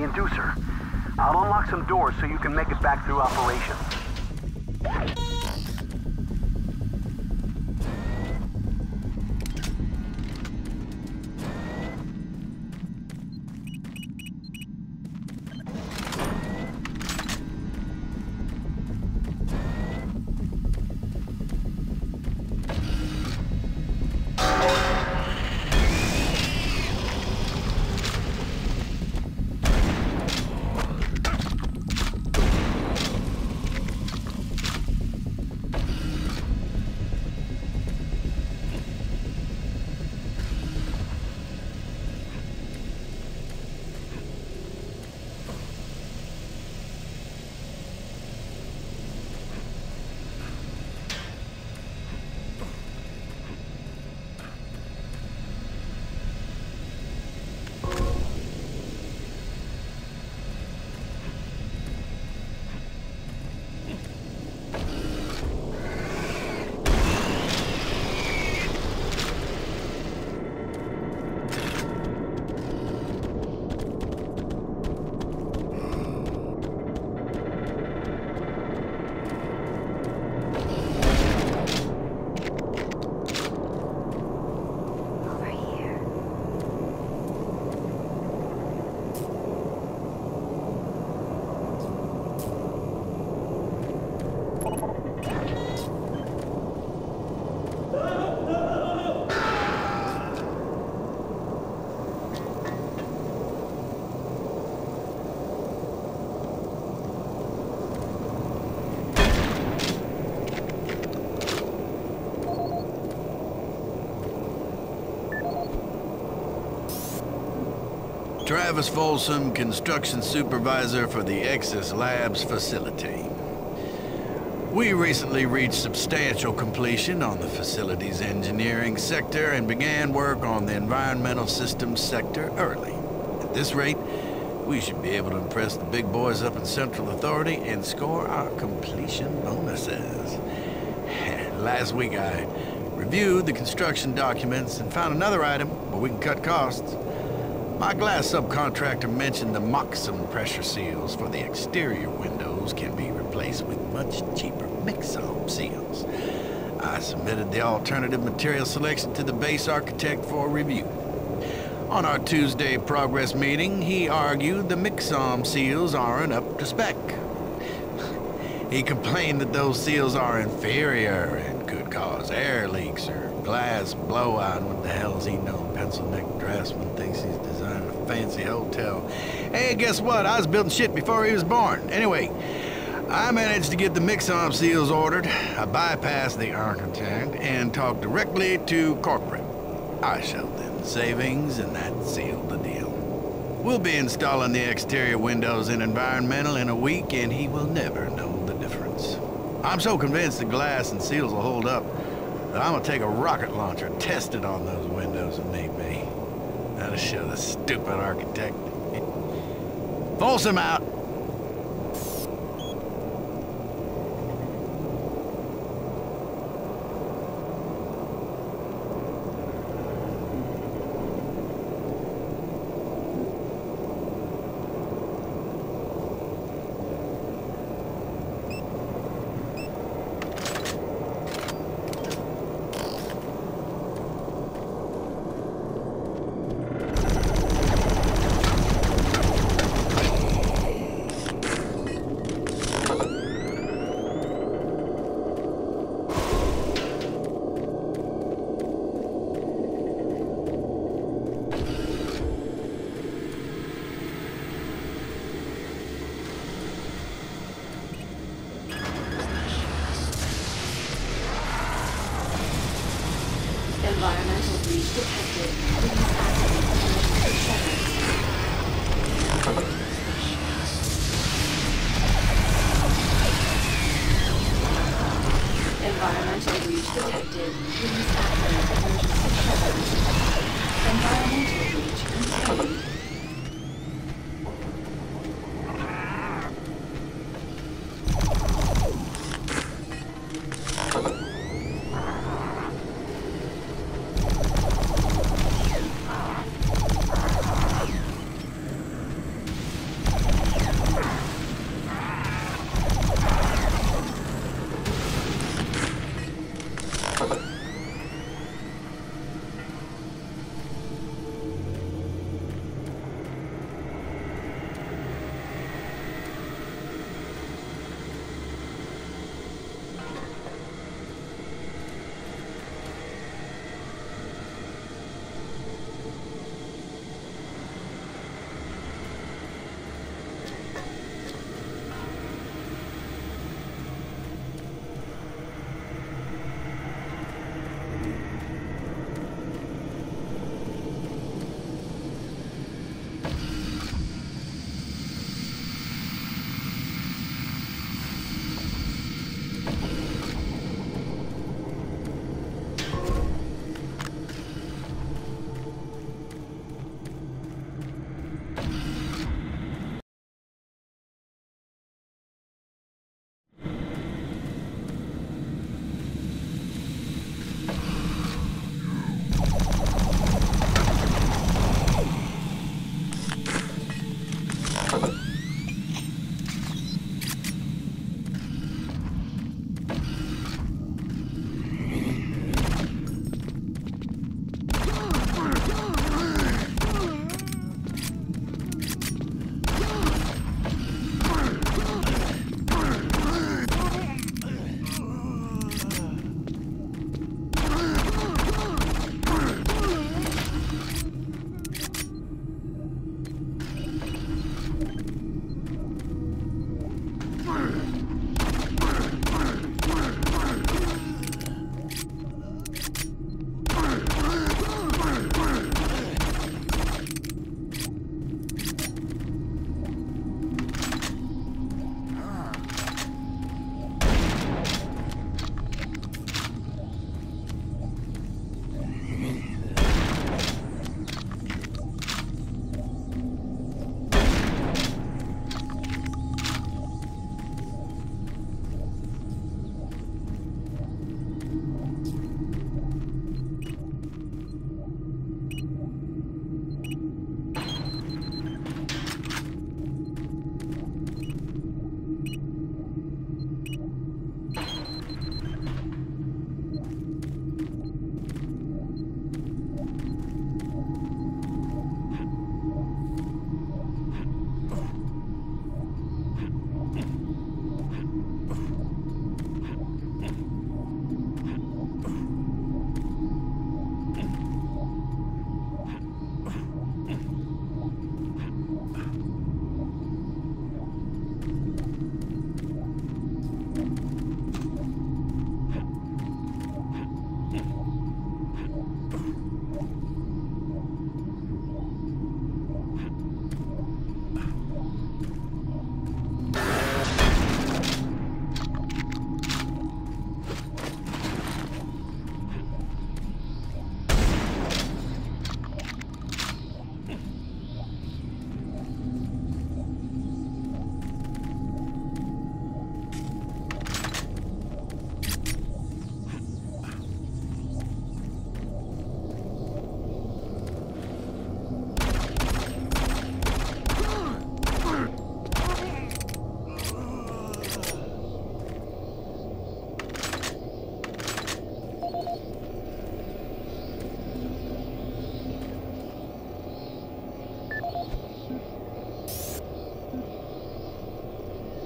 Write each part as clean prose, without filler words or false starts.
Inducer. I'll unlock some doors so you can make it back through operations. Travis Folsom, Construction Supervisor for the Exis Labs facility. We recently reached substantial completion on the facility's engineering sector and began work on the environmental systems sector early. At this rate, we should be able to impress the big boys up in Central Authority and score our completion bonuses. Last week I reviewed the construction documents and found another item where we can cut costs. My glass subcontractor mentioned the Moxum pressure seals for the exterior windows can be replaced with much cheaper Mixom seals. I submitted the alternative material selection to the base architect for review. On our Tuesday progress meeting, he argued the Mixom seals aren't up to spec. He complained that those seals are inferior and could cause air leaks or glass blowout. What the hell is he know? Pencil neck draftsman thinks he's designing a fancy hotel. Hey, guess what? I was building shit before he was born. Anyway, I managed to get the Mixom seals ordered. I bypassed the architect and talked directly to corporate. I showed them the savings and that sealed the deal. We'll be installing the exterior windows in environmental in a week and he will never know the difference. I'm so convinced the glass and seals will hold up that I'm gonna take a rocket launcher, test it on those windows and need me. That'll show the stupid architect. Folsom out! Environmental breach detected. Please activate emergency settings. Environmental breach detected. Please activate emergency settings. Environmental breach complete.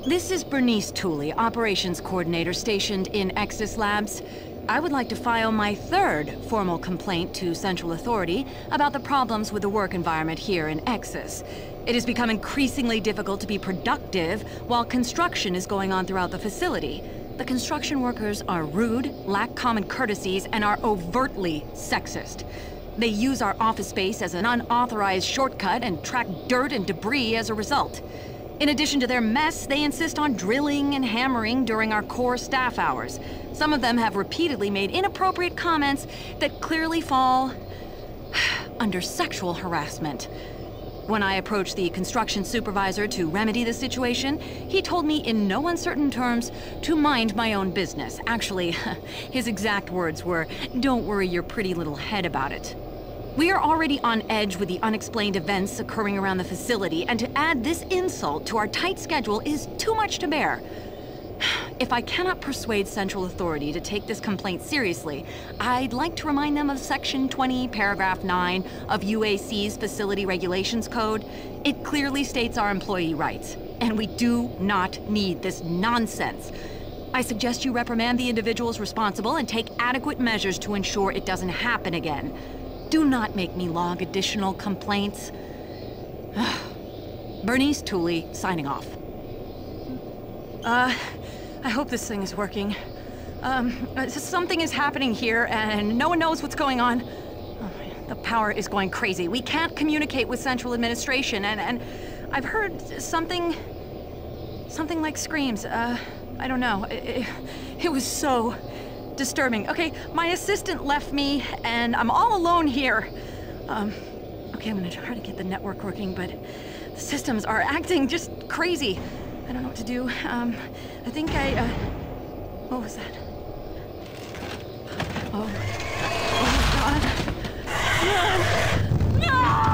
This is Bernice Tooley, Operations Coordinator stationed in Exis Labs. I would like to file my third formal complaint to Central Authority about the problems with the work environment here in Exis. It has become increasingly difficult to be productive while construction is going on throughout the facility. The construction workers are rude, lack common courtesies, and are overtly sexist. They use our office space as an unauthorized shortcut and track dirt and debris as a result. In addition to their mess, they insist on drilling and hammering during our core staff hours. Some of them have repeatedly made inappropriate comments that clearly fall under sexual harassment. When I approached the construction supervisor to remedy the situation, he told me in no uncertain terms to mind my own business. Actually, his exact words were, "Don't worry your pretty little head about it." We are already on edge with the unexplained events occurring around the facility, and to add this insult to our tight schedule is too much to bear. If I cannot persuade Central Authority to take this complaint seriously, I'd like to remind them of Section 20, Paragraph 9 of UAC's Facility Regulations Code. It clearly states our employee rights, and we do not need this nonsense. I suggest you reprimand the individuals responsible and take adequate measures to ensure it doesn't happen again. Do not make me log additional complaints. Bernice Tooley, signing off. I hope this thing is working. Something is happening here, and no one knows what's going on. Oh, the power is going crazy. We can't communicate with Central Administration, and I've heard something like screams. I don't know. It was so disturbing. Okay, my assistant left me, and I'm all alone here. Okay, I'm gonna try to get the network working, but the systems are acting just crazy. I don't know what to do. I think what was that? Oh my God. No! No!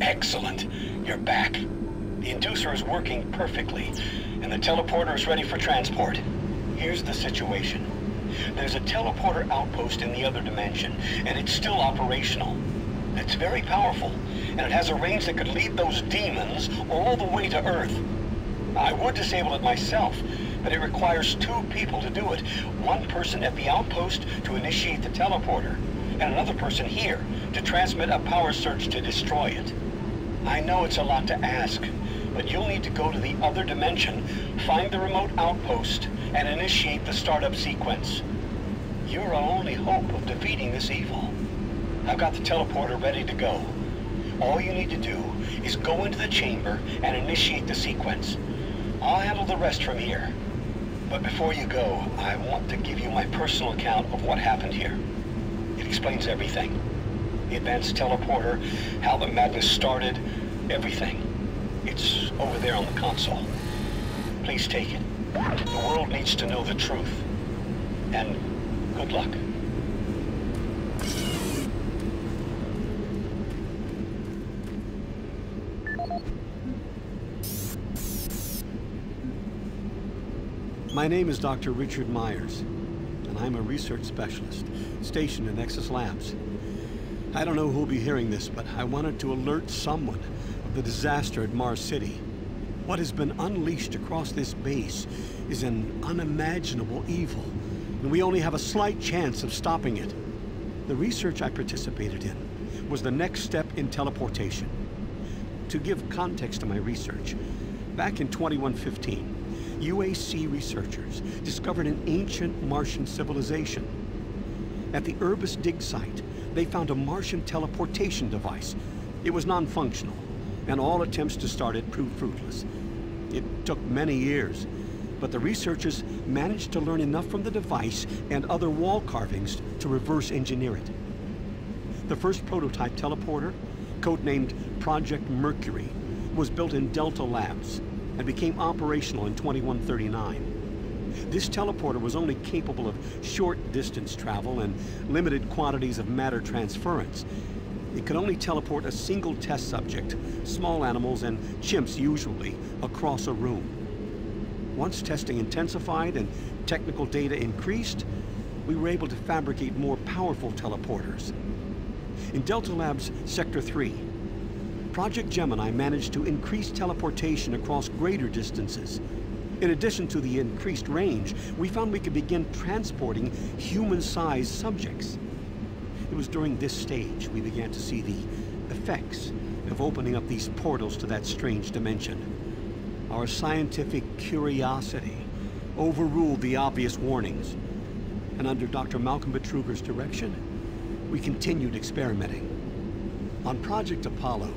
Excellent. You're back. The inducer is working perfectly, and the teleporter is ready for transport. Here's the situation. There's a teleporter outpost in the other dimension, and it's still operational. It's very powerful, and it has a range that could lead those demons all the way to Earth. I would disable it myself, but it requires 2 people to do it. One person at the outpost to initiate the teleporter, and another person here to transmit a power surge to destroy it. I know it's a lot to ask, but you'll need to go to the other dimension, find the remote outpost, and initiate the startup sequence. You're our only hope of defeating this evil. I've got the teleporter ready to go. All you need to do is go into the chamber and initiate the sequence. I'll handle the rest from here. But before you go, I want to give you my personal account of what happened here. It explains everything. The advanced teleporter, how the madness started, everything. It's over there on the console. Please take it. The world needs to know the truth. And good luck. My name is Dr. Richard Myers, and I'm a research specialist stationed in Nexus Labs. I don't know who'll be hearing this, but I wanted to alert someone of the disaster at Mars City. What has been unleashed across this base is an unimaginable evil, and we only have a slight chance of stopping it. The research I participated in was the next step in teleportation. To give context to my research, back in 2115, UAC researchers discovered an ancient Martian civilization. At the Urbis dig site, they found a Martian teleportation device. It was non-functional, and all attempts to start it proved fruitless. It took many years, but the researchers managed to learn enough from the device and other wall carvings to reverse engineer it. The first prototype teleporter, codenamed Project Mercury, was built in Delta Labs and became operational in 2139. This teleporter was only capable of short-distance travel and limited quantities of matter transference. It could only teleport a single test subject, small animals and chimps usually, across a room. Once testing intensified and technical data increased, we were able to fabricate more powerful teleporters. In Delta Labs Sector 3, Project Gemini managed to increase teleportation across greater distances. In addition to the increased range, we found we could begin transporting human-sized subjects. It was during this stage we began to see the effects of opening up these portals to that strange dimension. Our scientific curiosity overruled the obvious warnings, and under Dr. Malcolm Betruger's direction, we continued experimenting. On Project Apollo,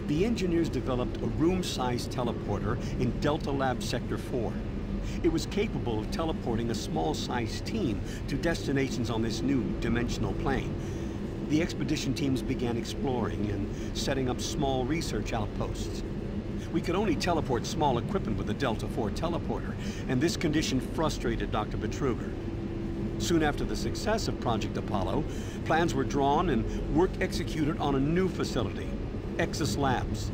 the engineers developed a room-sized teleporter in Delta Lab Sector 4. It was capable of teleporting a small-sized team to destinations on this new dimensional plane. The expedition teams began exploring and setting up small research outposts. We could only teleport small equipment with the Delta 4 teleporter, and this condition frustrated Dr. Betruger. Soon after the success of Project Apollo, plans were drawn and work executed on a new facility, Exus Labs.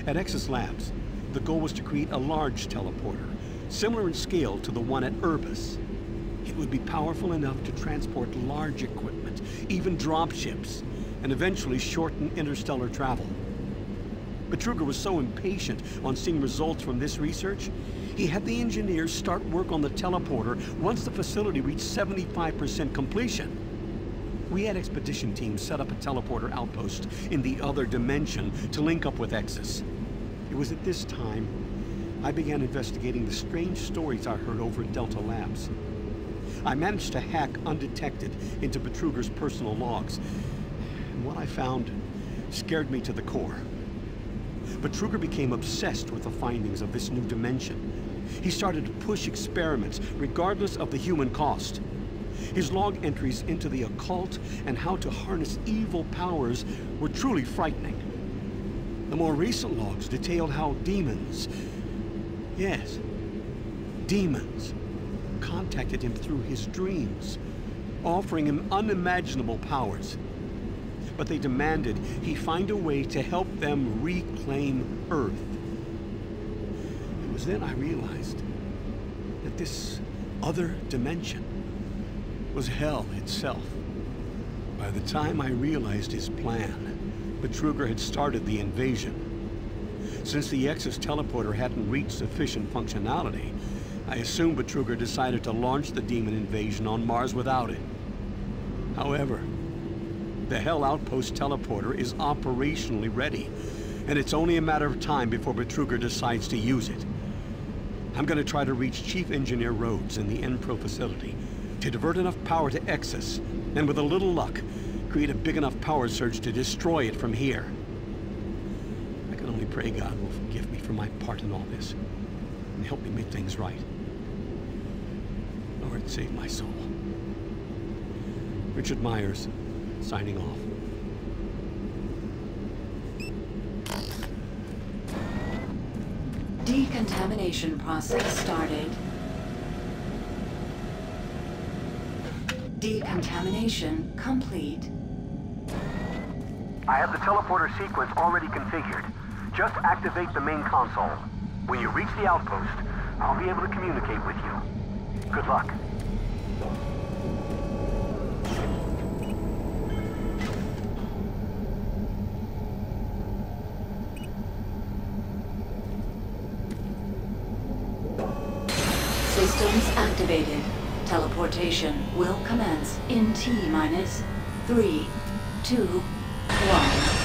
At Exus Labs, the goal was to create a large teleporter, similar in scale to the one at Urbis. It would be powerful enough to transport large equipment, even dropships, and eventually shorten interstellar travel. Betruger was so impatient on seeing results from this research, he had the engineers start work on the teleporter once the facility reached 75% completion. We had expedition teams set up a teleporter outpost in the other dimension to link up with Exus. It was at this time I began investigating the strange stories I heard over at Delta Labs. I managed to hack undetected into Betruger's personal logs, and what I found scared me to the core. Betruger became obsessed with the findings of this new dimension. He started to push experiments regardless of the human cost. His log entries into the occult and how to harness evil powers were truly frightening. The more recent logs detailed how demons, yes, demons, contacted him through his dreams, offering him unimaginable powers. but they demanded he find a way to help them reclaim Earth. It was then I realized that this other dimension was hell itself. By the time I realized his plan, Betruger had started the invasion. Since the Exus teleporter hadn't reached sufficient functionality, I assumed Betruger decided to launch the demon invasion on Mars without it. However, the Hell Outpost teleporter is operationally ready, and it's only a matter of time before Betruger decides to use it. I'm gonna try to reach Chief Engineer Rhodes in the Enpro facility to divert enough power to Exus, and with a little luck, create a big enough power surge to destroy it from here. I can only pray God will forgive me for my part in all this, and help me make things right. Lord, save my soul. Richard Myers, signing off. Decontamination process started. Decontamination complete. I have the teleporter sequence already configured. Just activate the main console. When you reach the outpost, I'll be able to communicate with you. Good luck. Systems activated. Teleportation will commence in T-minus 3, 2, 1.